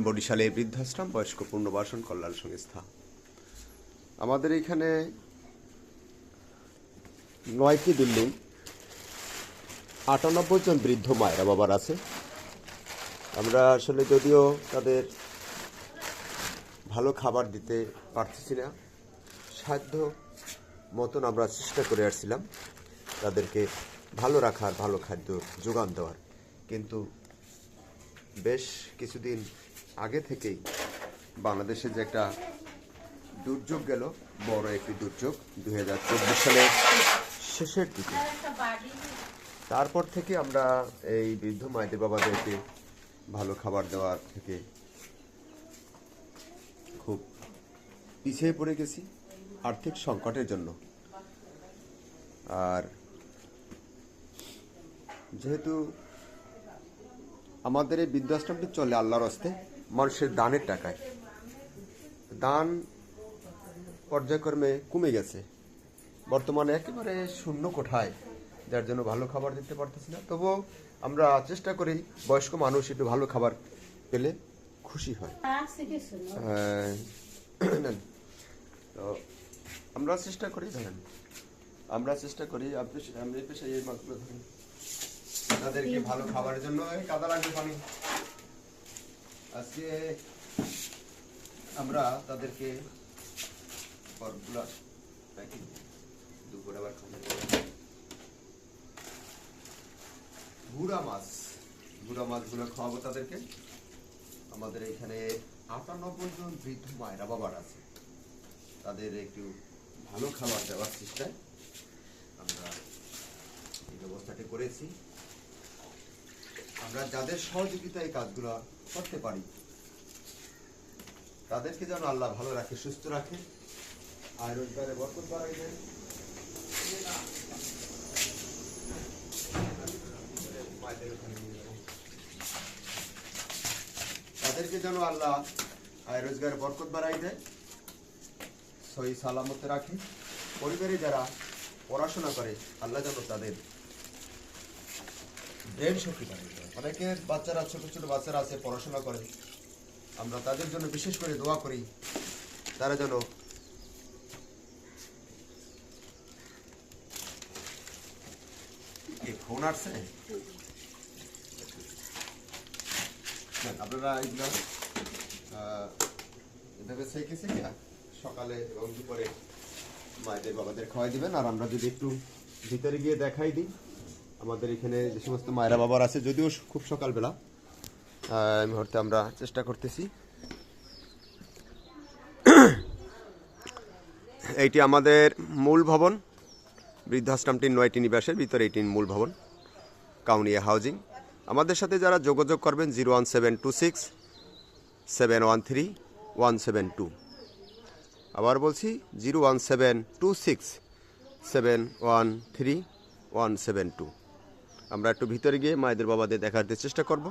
বরিশালের বৃদ্ধাশ্রম বয়স্ক পুনর্বাসন কল্যাণ সংস্থা। আমাদের এখানে 9টি বিল্ডিং, 98 জন বৃদ্ধ মায়েরা বাবার আছে। আমরা আসলে যদিও তাদের ভালো খাবার দিতে পারতেছি না, সাধ্য মতন আমরা চেষ্টা করে আসছিলাম তাদেরকে ভালো রাখার, ভালো খাদ্য যোগান দেওয়ার। কিন্তু বেশ কিছুদিন আগে থেকেই বাংলাদেশে যে একটা দুর্যোগ গেল, বড় একটি দুর্যোগ 2024 সালের শেষের দিকে, তারপর থেকে আমরা এই বৃদ্ধ মায়েদের বাবাদেরকে ভালো খাবার দেওয়ার থেকে খুব পিছিয়ে পড়ে গেছি আর্থিক সংকটের জন্য। আর যেহেতু আমাদের এই বৃদ্ধাশ্রমটি চলে আল্লাহর হস্তে, মানুষের দানের টাকায়, দান পর্যায়ক্রমে কমে গেছে, বর্তমানে একেবারে শূন্য কোঠায়, যার জন্য ভালো খাবার দিতে পারতেছি না। তবুও আমরা চেষ্টা করি বয়স্ক মানুষ একটু ভালো খাবার পেলে খুশি হয়। তো আমরা চেষ্টা করি, ধরেন আমরা চেষ্টা করি, আপনি পেশায় এই মাছগুলো ধরেন তাদেরকে ভালো খাবারের জন্য কাদা লাগবে পানি। আজকে আমরা তাদেরকে দুপুর আবার গুড়া মাছগুলো খাওয়াবো তাদেরকে। আমাদের এখানে 98 জন বৃদ্ধ মায়েরা বাবার আছে, তাদের একটু ভালো খাবার দেওয়ার চেষ্টায় আমরা এই ব্যবস্থাটি করেছি। আমরা যাদের সহযোগিতায় কাজগুলো করতে পারি তাদেরকে যেন আল্লাহ ভালো রাখে, সুস্থ রাখে, আয় রোজগারে বরকত বাড়াই দেয়। তাদেরকে যেন আল্লাহ আয় রোজগারে বরকত বাড়াই দেয়, সহি সালামতে রাখে। পরিবারে যারা পড়াশোনা করে আল্লাহ যেন তাদের ব্রেন শক্তি বাড়াই দেয়। অনেকের বাচ্চারা, ছোট ছোট বাচ্চারা আছে, পড়াশোনা করে, আমরা তাদের জন্য বিশেষ করে দোয়া করি তারা যেন ফোন আসছে। আপনারা এগুলো এভাবে শিখেছি সকালে এবং দুপুরে মায়েদের বাবাদের খাওয়াই দিবেন। আর আমরা যদি একটু ভিতরে গিয়ে দেখাই দিই, আমাদের এখানে যে সমস্ত মায়েরা বাবার আছে, যদিও খুব সকালবেলা, এই মুহূর্তে আমরা চেষ্টা করতেছি। এইটি আমাদের মূল ভবন, বৃদ্ধাশ্রমটির 9টি নিবাসের ভিতরে এটি মূল ভবন, কাউনিয়া হাউজিং। আমাদের সাথে যারা যোগাযোগ করবেন 01726 713 172। আবার বলছি 01726 713 172। আমরা একটু ভিতরে গিয়ে মায়েদের বাবাদের দেখাতে চেষ্টা করব।